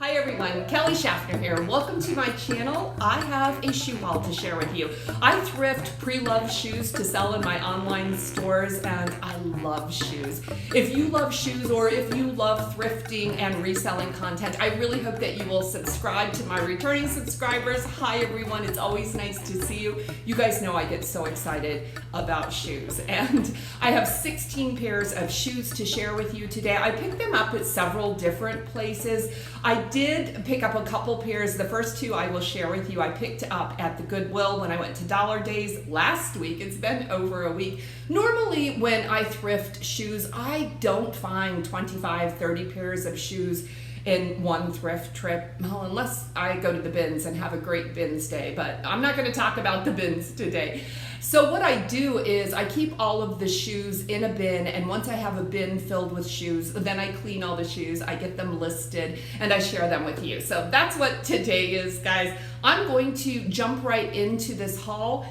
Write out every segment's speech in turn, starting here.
Hi everyone, Kelly Shaffner here. Welcome to my channel. I have a shoe haul to share with you. I thrift pre-loved shoes to sell in my online stores, and I love shoes. If you love shoes or if you love thrifting and reselling content, I really hope that you will subscribe to my returning subscribers. Hi everyone, it's always nice to see you. You guys know I get so excited about shoes, and I have 16 pairs of shoes to share with you today. I picked them up at several different places. I did pick up a couple pairs. The first two I will share with you I picked up at the Goodwill when I went to Dollar Days last week. It's been over a week. Normally when I thrift shoes, I don't find 25, 30 pairs of shoes in one thrift trip, well, unless I go to the bins and have a great bins day, but I'm not going to talk about the bins today. So what I do is I keep all of the shoes in a bin, and once I have a bin filled with shoes, then I clean all the shoes, I get them listed, and I share them with you. So that's what today is, guys. I'm going to jump right into this haul.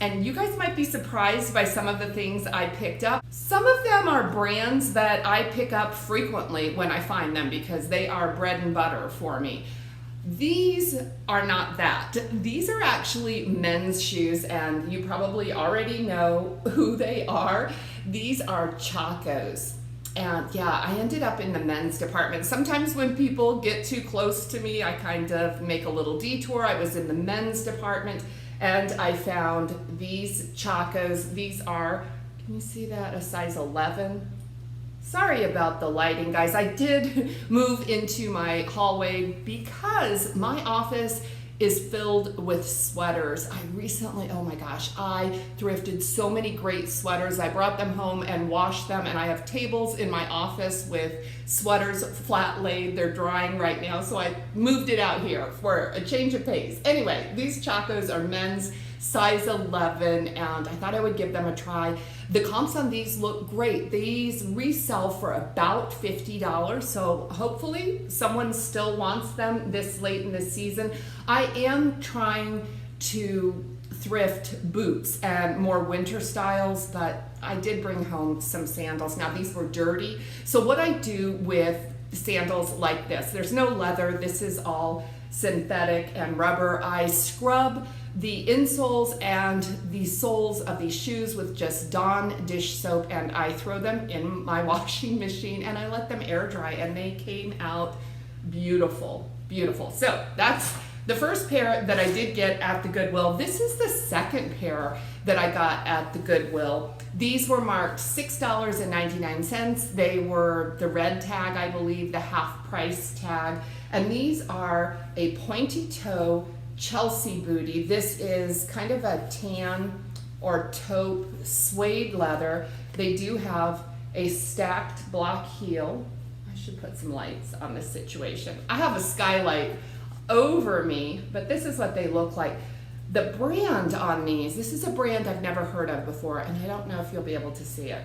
And you guys might be surprised by some of the things I picked up. Some of them are brands that I pick up frequently when I find them because they are bread and butter for me. These are not that. These are actually men's shoes, and you probably already know who they are. These are Chacos. And yeah, I ended up in the men's department. Sometimes when people get too close to me, I kind of make a little detour. I was in the men's department, and I found these Chacos. These are, can you see that, a size 11? Sorry about the lighting, guys. I did move into my hallway because my office is filled with sweaters. I recently, oh my gosh, I thrifted so many great sweaters. I brought them home and washed them, and I have tables in my office with sweaters flat laid. They're drying right now, so I moved it out here for a change of pace. Anyway, these Chacos are men's, size 11, and I thought I would give them a try. The comps on these look great. These resell for about $50, so hopefully someone still wants them this late in the season. I am trying to thrift boots and more winter styles, but I did bring home some sandals. Now these were dirty, so what I do with sandals like this, there's no leather, this is all synthetic and rubber. I scrub the insoles and the soles of these shoes with just Dawn dish soap, and I throw them in my washing machine and I let them air dry, and they came out beautiful, beautiful. So that's the first pair that I did get at the Goodwill. This is the second pair that I got at the Goodwill. These were marked $6.99. They were the red tag, I believe, the half price tag. And these are a pointy toe Chelsea booty. This is kind of a tan or taupe suede leather. They do have a stacked block heel. I should put some lights on this situation. I have a skylight over me, but this is what they look like. The brand on these, this is a brand I've never heard of before, and I don't know if you'll be able to see it.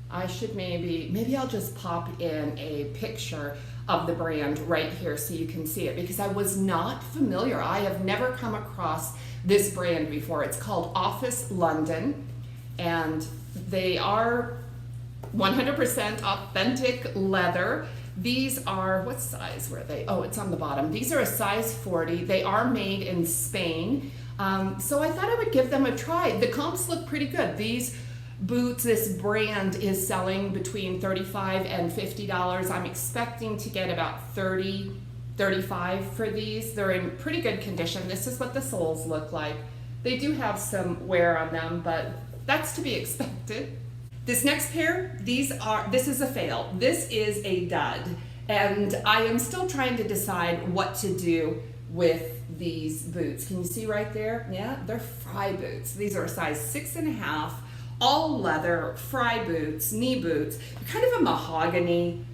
I should maybe I'll just pop in a picture of the brand right here so you can see it, because I was not familiar. I have never come across this brand before. It's called Office London, and they are 100% authentic leather. These are, what size were they? Oh, it's on the bottom. These are a size 40. They are made in Spain. So I thought I would give them a try. The comps look pretty good. These boots, this brand is selling between $35 and $50. I'm expecting to get about $30, $35 for these. They're in pretty good condition. This is what the soles look like. They do have some wear on them, but that's to be expected. This next pair, this is a fail. This is a dud, and I am still trying to decide what to do with these boots. Can you see right there? Yeah, they're Frye boots. These are a size 6.5, all leather, Frye boots, knee boots. They're kind of a mahogany,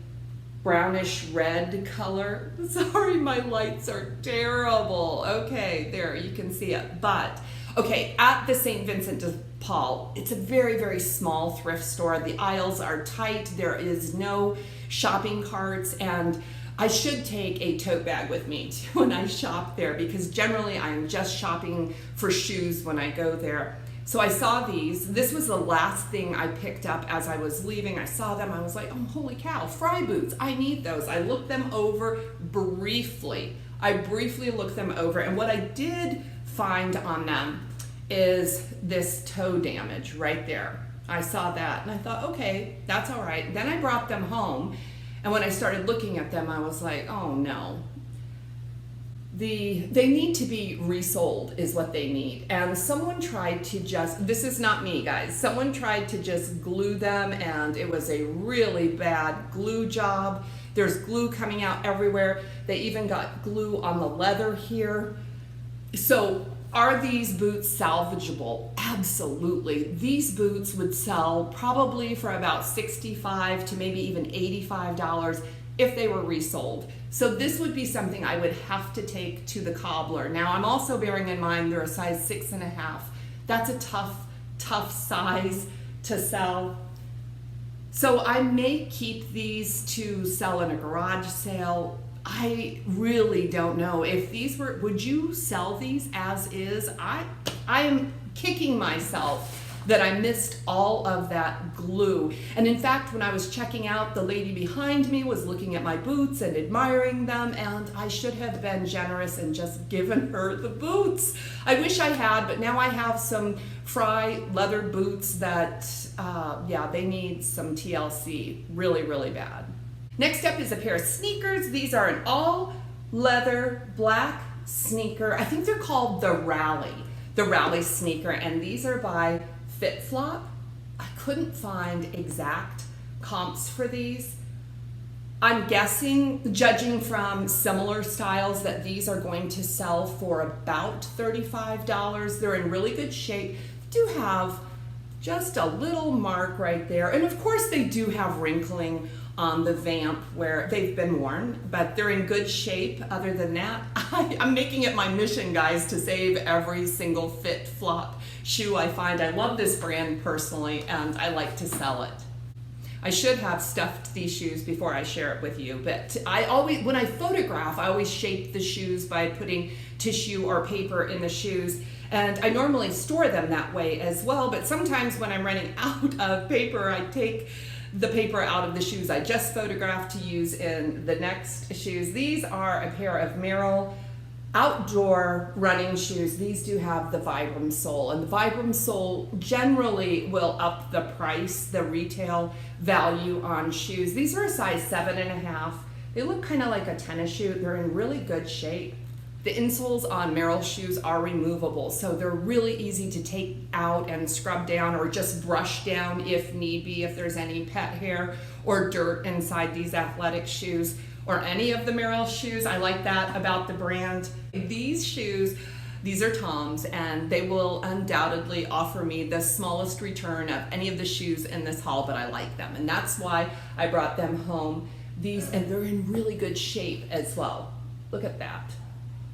brownish red color. Sorry, my lights are terrible. Okay, there, you can see it. But, okay, at the St. Vincent de Paul, it's a very, very small thrift store. The aisles are tight. There is no shopping carts, and I should take a tote bag with me when I shop there, because generally I'm just shopping for shoes when I go there. So I saw these. This was the last thing I picked up as I was leaving. I saw them. I was like, oh, holy cow, Frye boots. I need those. I looked them over briefly. I briefly looked them over. And what I did find on them is this toe damage right there. I saw that and I thought, okay, that's all right. Then I brought them home. And when I started looking at them, I was like, oh no. They need to be resold is what they need. And someone tried to this is not me guys, someone tried to just glue them and it was a really bad glue job. There's glue coming out everywhere. They even got glue on the leather here. So are these boots salvageable? Absolutely. These boots would sell probably for about $65 to maybe even $85 if they were resold. So this would be something I would have to take to the cobbler. Now I'm also bearing in mind they're a size 6.5. That's a tough size to sell. So I may keep these to sell in a garage sale. I really don't know. If these were, would you sell these as is? I am kicking myself that I missed all of that glue. And in fact, when I was checking out, the lady behind me was looking at my boots and admiring them, and I should have been generous and just given her the boots. I wish I had, but now I have some Frye leather boots that, yeah, they need some TLC really, really bad. Next up is a pair of sneakers. These are an all leather black sneaker. I think they're called the Rally sneaker, and these are by FitFlop. I couldn't find exact comps for these. I'm guessing, judging from similar styles, that these are going to sell for about $35. They're in really good shape. Do have just a little mark right there. And of course they do have wrinkling on the vamp where they've been worn, but they're in good shape. Other than that, I'm making it my mission, guys, to save every single FitFlop shoe I find. I love this brand personally, and I like to sell it. I should have stuffed these shoes before I share it with you, but when I photograph, I always shape the shoes by putting tissue or paper in the shoes, and I normally store them that way as well, but sometimes when I'm running out of paper, I take the paper out of the shoes I just photographed to use in the next shoes. These are a pair of Merrell outdoor running shoes. These do have the Vibram sole, and the Vibram sole generally will up the price, the retail value on shoes. These are a size 7.5. They look kind of like a tennis shoe. They're in really good shape. The insoles on Merrell shoes are removable, so they're really easy to take out and scrub down or just brush down if need be, if there's any pet hair or dirt inside these athletic shoes or any of the Merrell shoes. I like that about the brand. These shoes, these are Tom's, and they will undoubtedly offer me the smallest return of any of the shoes in this haul, but I like them, and that's why I brought them home. These, and they're in really good shape as well. Look at that.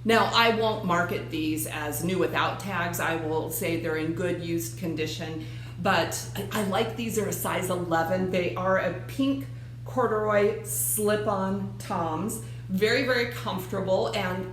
Now, I won't market these as new without tags. I will say they're in good used condition, but I like these. Are a size 11. They are a pink corduroy slip-on Toms. Very, very comfortable, and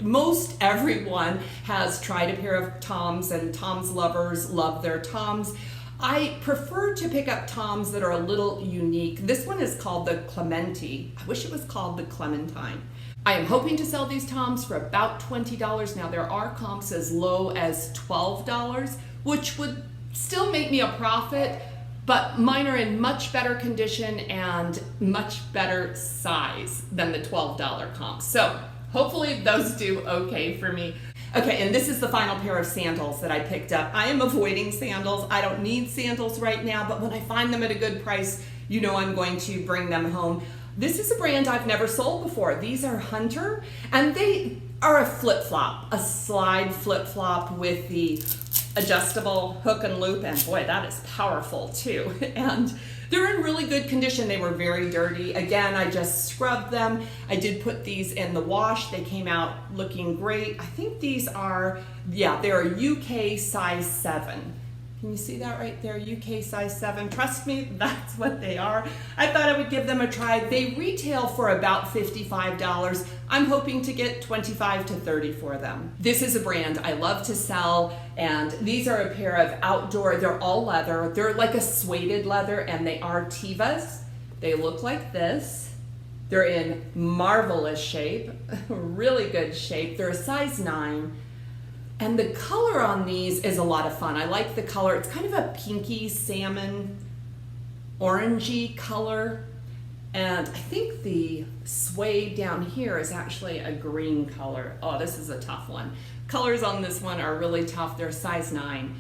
most everyone has tried a pair of Toms, and Toms lovers love their Toms. I prefer to pick up Toms that are a little unique. This one is called the Clementi. I wish it was called the Clementine. I am hoping to sell these Toms for about $20. Now, there are comps as low as $12, which would still make me a profit, but mine are in much better condition and much better size than the $12 comps. So hopefully those do okay for me. Okay, and this is the final pair of sandals that I picked up. I am avoiding sandals. I don't need sandals right now, but when I find them at a good price, you know I'm going to bring them home. This is a brand I've never sold before. These are Hunter, and they are a flip-flop, a slide flip-flop with the adjustable hook and loop, and boy, that is powerful too. And they're in really good condition. They were very dirty. Again, I just scrubbed them. I did put these in the wash. They came out looking great. I think these are, yeah, they're a UK size 7. Can you see that right there? UK size 7. Trust me, that's what they are. I thought I would give them a try. They retail for about $55. I'm hoping to get $25 to $30 for them. This is a brand I love to sell, and these are a pair of outdoor, they're all leather. They're like a suede leather, and they are Tevas. They look like this. They're in marvelous shape, really good shape. They're a size 9. And the color on these is a lot of fun. I like the color. It's kind of a pinky salmon orangey color. And I think the suede down here is actually a green color. Oh, this is a tough one. Colors on this one are really tough. They're size 9.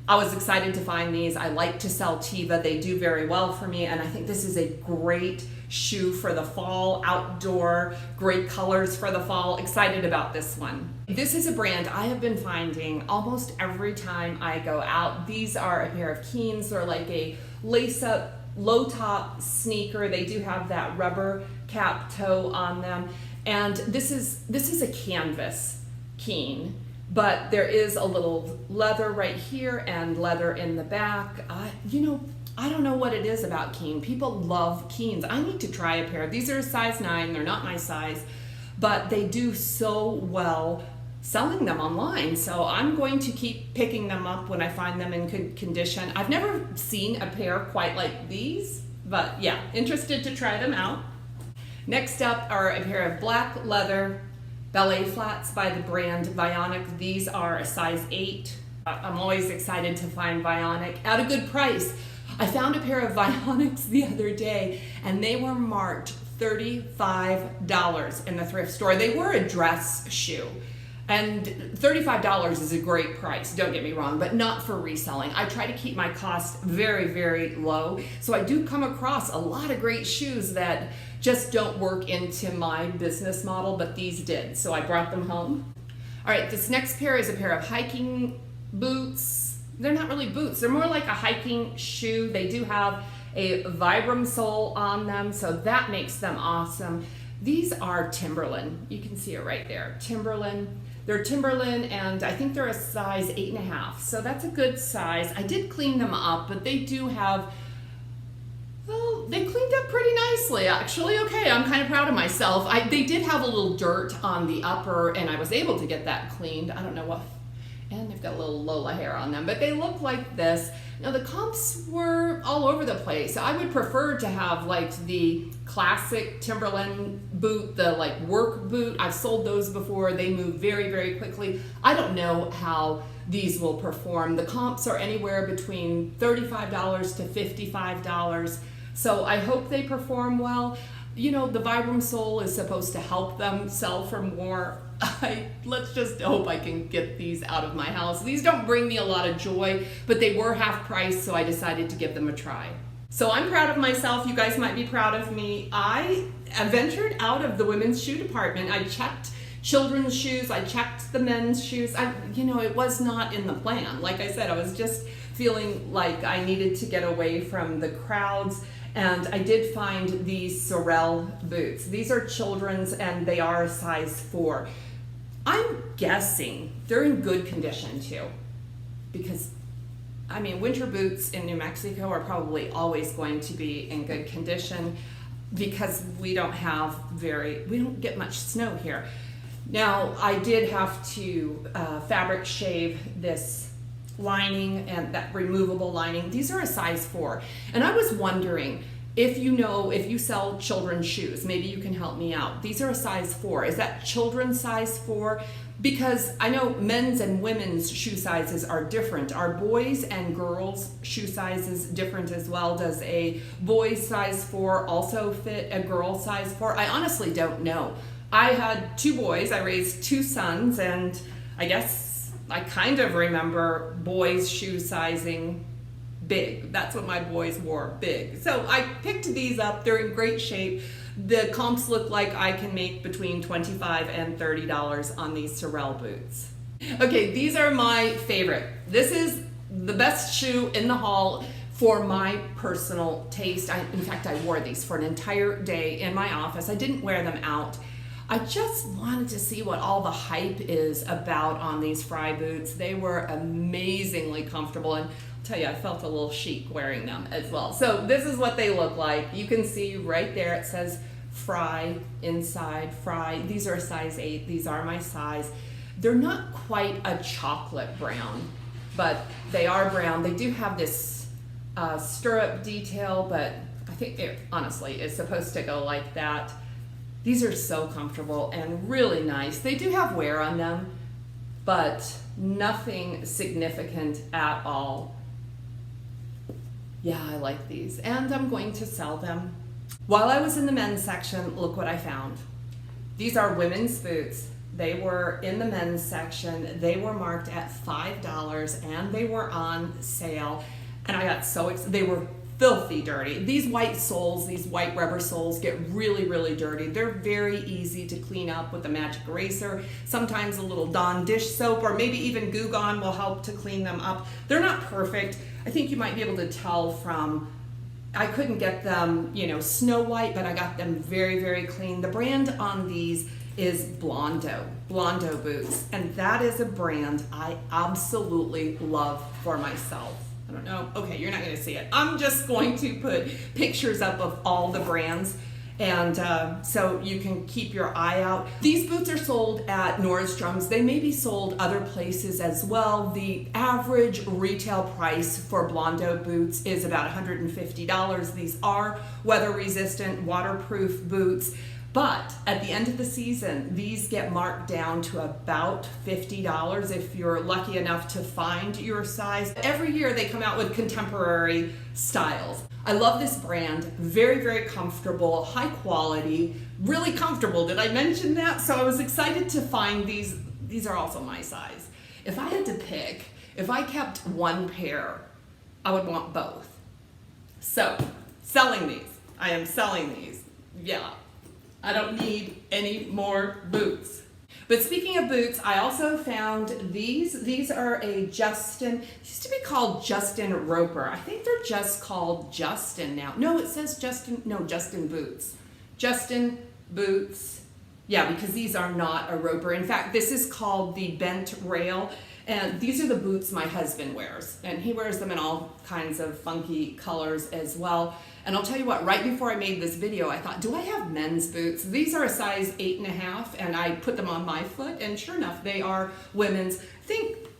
I was excited to find these. I like to sell Teva. They do very well for me, and I think this is a great shoe for the fall, outdoor, great colors for the fall. Excited about this one. This is a brand I have been finding almost every time I go out. These are a pair of Keens. They're like a lace-up, low-top sneaker. They do have that rubber cap toe on them, and this is a canvas Keen. But there is a little leather right here and leather in the back. I don't know what it is about Keen. People love Keens. I need to try a pair. These are a size 9. They're not my size, but they do so well selling them online. So I'm going to keep picking them up when I find them in good condition. I've never seen a pair quite like these, but yeah, interested to try them out. Next up are a pair of black leather ballet flats by the brand Bionic. These are a size 8. I'm always excited to find Bionic at a good price. I found a pair of Bionics the other day, and they were marked $35 in the thrift store. They were a dress shoe, and $35 is a great price, don't get me wrong, but not for reselling. I try to keep my costs very, very low, so I do come across a lot of great shoes that just don't work into my business model, but these did, so I brought them home. All right, this next pair is a pair of hiking boots. They're not really boots, they're more like a hiking shoe. They do have a Vibram sole on them, so that makes them awesome. These are Timberland. You can see it right there, Timberland. They're Timberland, and I think they're a size 8.5, so that's a good size. I did clean them up, but they do have, well, they cleaned up pretty nicely, actually. Okay, I'm kind of proud of myself. They did have a little dirt on the upper, and I was able to get that cleaned. I don't know what, and they've got a little Lola hair on them, but they look like this. Now the comps were all over the place. I would prefer to have like the classic Timberland boot, the like work boot. I've sold those before. They move very, very quickly. I don't know how these will perform. The comps are anywhere between $35 to $55. So I hope they perform well. You know, the Vibram sole is supposed to help them sell for more. Let's just hope I can get these out of my house. These don't bring me a lot of joy, but they were half price, so I decided to give them a try. So I'm proud of myself. You guys might be proud of me. I ventured out of the women's shoe department. I checked children's shoes. I checked the men's shoes. It was not in the plan. Like I said, I was just feeling like I needed to get away from the crowds. And I did find these Sorel boots. These are children's, and they are a size 4. I'm guessing they're in good condition too, because winter boots in New Mexico are probably always going to be in good condition because we don't get much snow here. Now, I did have to fabric shave this lining and that removable lining. These are a size 4, and I was wondering if you sell children's shoes, maybe you can help me out. These are a size 4. Is that children's size 4? Because I know men's and women's shoe sizes are different. Are boys and girls shoe sizes different as well? Does a boy size 4 also fit a girl size 4? I honestly don't know. I had 2 boys. I raised 2 sons, and I guess I kind of remember boys shoe sizing big. That's what my boys wore, big. So I picked these up. They're in great shape. The comps look like I can make between $25 and $30 on these Sorel boots. Okay, these are my favorite. This is the best shoe in the haul for my personal taste. In fact, I wore these for an entire day in my office. I didn't wear them out. I just wanted to see what all the hype is about on these Frye boots. They were amazingly comfortable, and I'll tell you, I felt a little chic wearing them as well. So this is what they look like. You can see right there, it says Frye inside, Frye. These are a size 8. These are my size. They're not quite a chocolate brown, but they are brown. They do have this stirrup detail, but I think it honestly is supposed to go like that. These are so comfortable and really nice. They do have wear on them, but nothing significant at all. Yeah, I like these, and I'm going to sell them. While I was in the men's section, look what I found. These are women's boots. They were in the men's section. They were marked at $5 and they were on sale. And I got so excited. They were filthy dirty. These white soles, these white rubber soles get really, really dirty. They're very easy to clean up with a magic eraser. Sometimes a little Dawn dish soap or maybe even Goo Gone will help to clean them up. They're not perfect. I think you might be able to tell from, I couldn't get them, you know, snow white, but I got them very, very clean. The brand on these is Blondo boots, and that is a brand I absolutely love for myself. I don't know, okay, you're not gonna see it. I'm just going to put pictures up of all the brands, and so you can keep your eye out. These boots are sold at Nordstrom's. They may be sold other places as well. The average retail price for Blondo boots is about $150. These are weather resistant, waterproof boots. But at the end of the season, these get marked down to about $50 if you're lucky enough to find your size. Every year they come out with contemporary styles. I love this brand, very, very comfortable, high quality, really comfortable. Did I mention that? So I was excited to find these. These are also my size. If I had to pick, if I kept one pair, I would want both. So, selling these. I am selling these. Yeah. I don't need any more boots. But speaking of boots, I also found these. These are a Justin, used to be called Justin Roper. I think they're just called Justin now. No, it says Justin, no, Justin boots. Justin boots. Yeah, because these are not a Roper. In fact, this is called the bent rail. And these are the boots my husband wears. And he wears them in all kinds of funky colors as well. And I'll tell you what, right before I made this video, I thought, do I have men's boots? These are a size 8.5, and I put them on my foot, and sure enough, they are women's.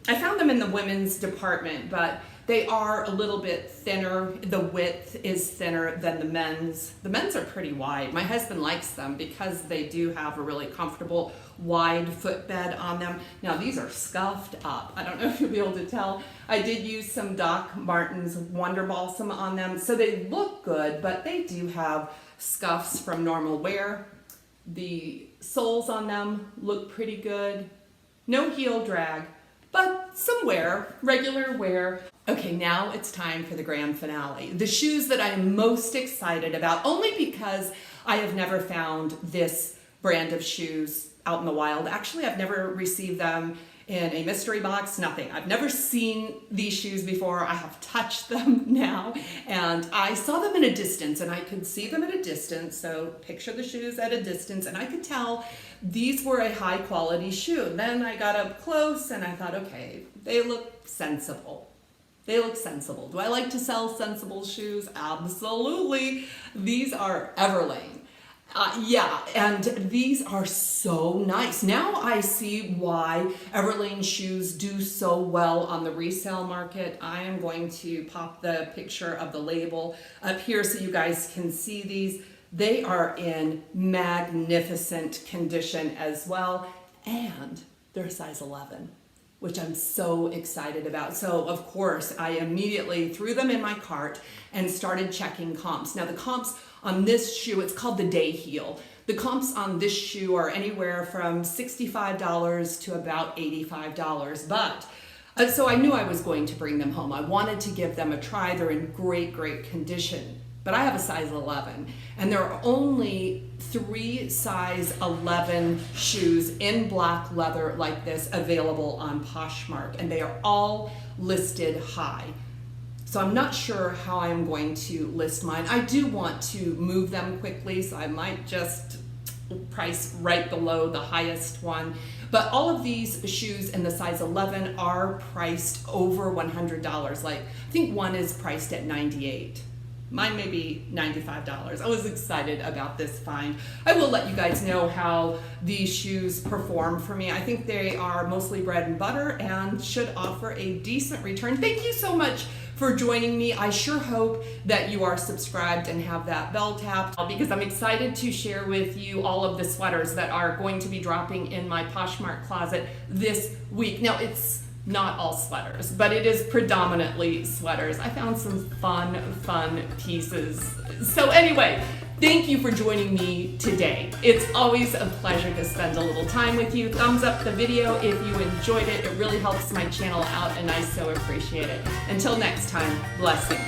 I found them in the women's department, but they are a little bit thinner. The width is thinner than the men's. The men's are pretty wide. My husband likes them because they do have a really comfortable wide footbed on them. Now these are scuffed up. I don't know if you'll be able to tell. I did use some Doc Martens Wonder Balsam on them, so they look good, but they do have scuffs from normal wear. The soles on them look pretty good. No heel drag, but some wear, regular wear. Okay, now it's time for the grand finale. The shoes that I am most excited about, only because I have never found this brand of shoes out in the wild. Actually, I've never received them in a mystery box, nothing. I've never seen these shoes before. I have touched them now, and I saw them in a distance, and I could see them at a distance. So picture the shoes at a distance, and I could tell these were a high quality shoe. And then I got up close and I thought, okay, they look sensible. They look sensible. Do I like to sell sensible shoes? Absolutely. These are Everlane. Yeah, and these are so nice. Now I see why Everlane shoes do so well on the resale market. I am going to pop the picture of the label up here so you guys can see these. They are in magnificent condition as well, and they're size 11, which I'm so excited about. So of course, I immediately threw them in my cart and started checking comps. Now the comps on this shoe, it's called the Day Heel. The comps on this shoe are anywhere from $65 to about $85, but so I knew I was going to bring them home. I wanted to give them a try. They're in great, great condition. But I have a size 11, and there are only 3 size 11 shoes in black leather like this available on Poshmark, and they are all listed high. So I'm not sure how I'm going to list mine. I do want to move them quickly, so I might just price right below the highest one. But all of these shoes in the size 11 are priced over $100. Like, I think one is priced at $98. Mine may be $95. I was excited about this find. I will let you guys know how these shoes perform for me. I think they are mostly bread and butter and should offer a decent return. Thank you so much for joining me. I sure hope that you are subscribed and have that bell tapped, because I'm excited to share with you all of the sweaters that are going to be dropping in my Poshmark Closet this week. Now, it's not all sweaters, but it is predominantly sweaters. I found some fun pieces. So anyway, thank you for joining me today. It's always a pleasure to spend a little time with you. Thumbs up the video if you enjoyed it. It really helps my channel out and I so appreciate it. Until next time, blessings.